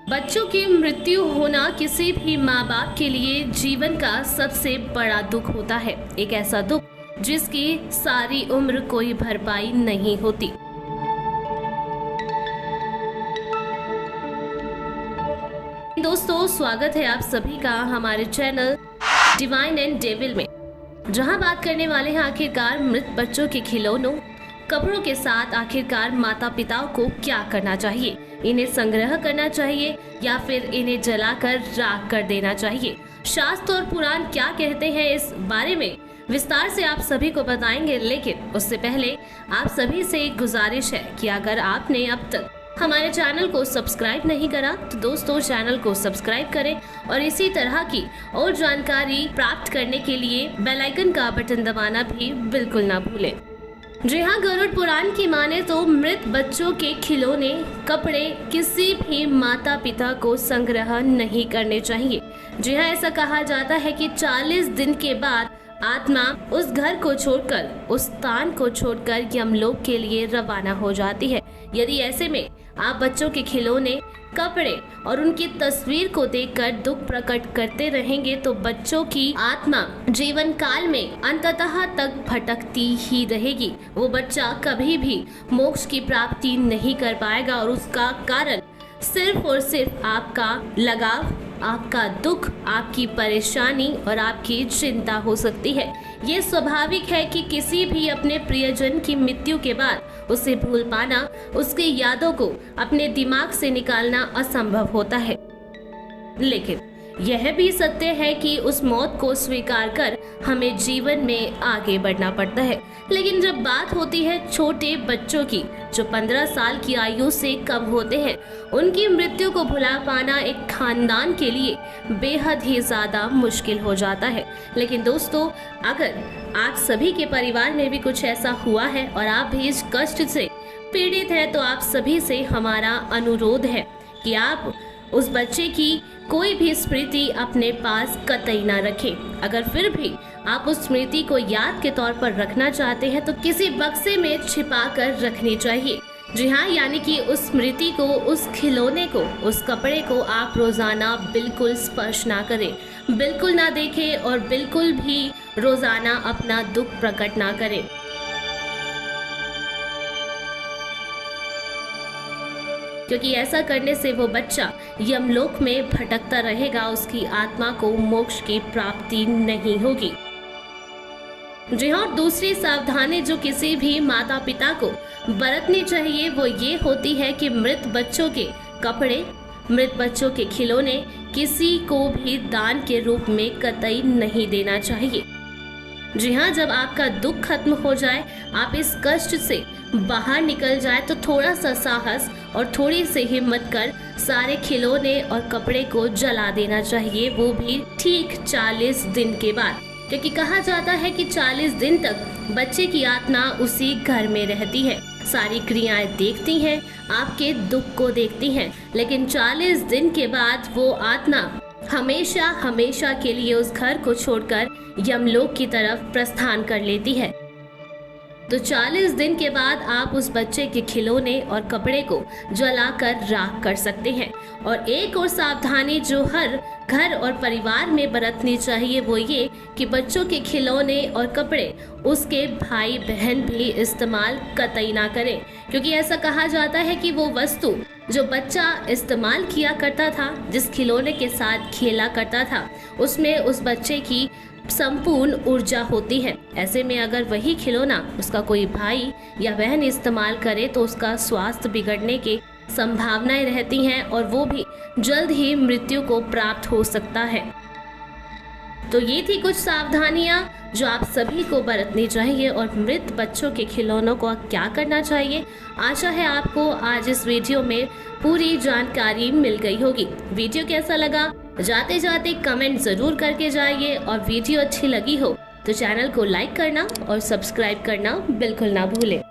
बच्चों की मृत्यु होना किसी भी माँ बाप के लिए जीवन का सबसे बड़ा दुख होता है। एक ऐसा दुख जिसकी सारी उम्र कोई भरपाई नहीं होती। दोस्तों, स्वागत है आप सभी का हमारे चैनल डिवाइन एंड डेविल में, जहां बात करने वाले हैं आखिरकार मृत बच्चों के खिलौनों कपड़ों के साथ आखिरकार माता पिताओं को क्या करना चाहिए। इन्हें संग्रह करना चाहिए या फिर इन्हें जलाकर राख कर देना चाहिए। शास्त्र और पुराण क्या कहते हैं इस बारे में विस्तार से आप सभी को बताएंगे, लेकिन उससे पहले आप सभी से एक गुजारिश है कि अगर आपने अब तक हमारे चैनल को सब्सक्राइब नहीं करा तो दोस्तों चैनल को सब्सक्राइब करें और इसी तरह की और जानकारी प्राप्त करने के लिए बेल आइकन का बटन दबाना भी बिल्कुल ना भूलें। जी हाँ, गरुड़ पुराण की माने तो मृत बच्चों के खिलौने कपड़े किसी भी माता पिता को संग्रह नहीं करने चाहिए। जी हाँ, ऐसा कहा जाता है कि 40 दिन के बाद आत्मा उस घर को छोड़कर, उस स्थान को छोड़कर यमलोक के लिए रवाना हो जाती है। यदि ऐसे में आप बच्चों के खिलौने कपड़े और उनकी तस्वीर को देखकर दुख प्रकट करते रहेंगे तो बच्चों की आत्मा जीवन काल में अंततः तक भटकती ही रहेगी। वो बच्चा कभी भी मोक्ष की प्राप्ति नहीं कर पाएगा और उसका कारण सिर्फ और सिर्फ आपका लगाव, आपका दुख, आपकी परेशानी और आपकी चिंता हो सकती है। ये स्वाभाविक है कि किसी भी अपने प्रियजन की मृत्यु के बाद उसे भूल पाना, उसकी यादों को अपने दिमाग से निकालना असंभव होता है। लेकिन यह भी सत्य है कि उस मौत को स्वीकार कर हमें जीवन में आगे बढ़ना पड़ता है। लेकिन जब बात होती है छोटे बच्चों की जो 15 साल की आयु से कम होते हैं, उनकी मृत्यु को भुला पाना एक खानदान के लिए बेहद ही ज्यादा मुश्किल हो जाता है। लेकिन दोस्तों, अगर आप सभी के परिवार में भी कुछ ऐसा हुआ है और आप भी इस कष्ट से पीड़ित हैं तो आप सभी से हमारा अनुरोध है कि आप उस बच्चे की कोई भी स्मृति अपने पास कतई ना रखें। अगर फिर भी आप उस स्मृति को याद के तौर पर रखना चाहते हैं तो किसी बक्से में छिपा कर रखनी चाहिए। जी हाँ, यानी कि उस स्मृति को, उस खिलौने को, उस कपड़े को आप रोजाना बिल्कुल स्पर्श ना करें, बिल्कुल ना देखें और बिल्कुल भी रोजाना अपना दुख प्रकट ना करें। क्योंकि ऐसा करने से वो बच्चा यमलोक में भटकता रहेगा, उसकी आत्मा को मोक्ष की प्राप्ति नहीं होगी। जी हाँ, दूसरी सावधानी जो किसी भी माता पिता को बरतनी चाहिए वो ये होती है कि मृत बच्चों के कपड़े, मृत बच्चों के खिलौने किसी को भी दान के रूप में कतई नहीं देना चाहिए। जी हाँ, जब आपका दुख खत्म हो जाए, आप इस कष्ट से बाहर निकल जाए तो थोड़ा सा साहस और थोड़ी सी हिम्मत कर सारे खिलौने और कपड़े को जला देना चाहिए, वो भी ठीक 40 दिन के बाद। क्योंकि कहा जाता है कि 40 दिन तक बच्चे की आत्मा उसी घर में रहती है, सारी क्रियाएं देखती हैं, आपके दुख को देखती हैं, लेकिन 40 दिन के बाद वो आत्मा हमेशा हमेशा के लिए उस घर को छोड़कर यमलोक की तरफ प्रस्थान कर लेती है। तो 40 दिन के बाद आप उस बच्चे के खिलौने और कपड़े को जलाकर राख कर सकते हैं। और एक और सावधानी जो हर घर और परिवार में बरतनी चाहिए वो ये कि बच्चों के खिलौने और कपड़े उसके भाई बहन भी इस्तेमाल कतई ना करें। क्योंकि ऐसा कहा जाता है कि वो वस्तु जो बच्चा इस्तेमाल किया करता था, जिस खिलौने के साथ खेला करता था, उसमें उस बच्चे की संपूर्ण ऊर्जा होती है। ऐसे में अगर वही खिलौना उसका कोई भाई या बहन इस्तेमाल करे तो उसका स्वास्थ्य बिगड़ने की संभावनाएं रहती हैं और वो भी जल्द ही मृत्यु को प्राप्त हो सकता है। तो ये थी कुछ सावधानियां जो आप सभी को बरतनी चाहिए और मृत बच्चों के खिलौनों को क्या करना चाहिए। आशा है आपको आज इस वीडियो में पूरी जानकारी मिल गई होगी। वीडियो कैसा लगा जाते जाते कमेंट जरूर करके जाइए और वीडियो अच्छी लगी हो तो चैनल को लाइक करना और सब्सक्राइब करना बिल्कुल ना भूलें।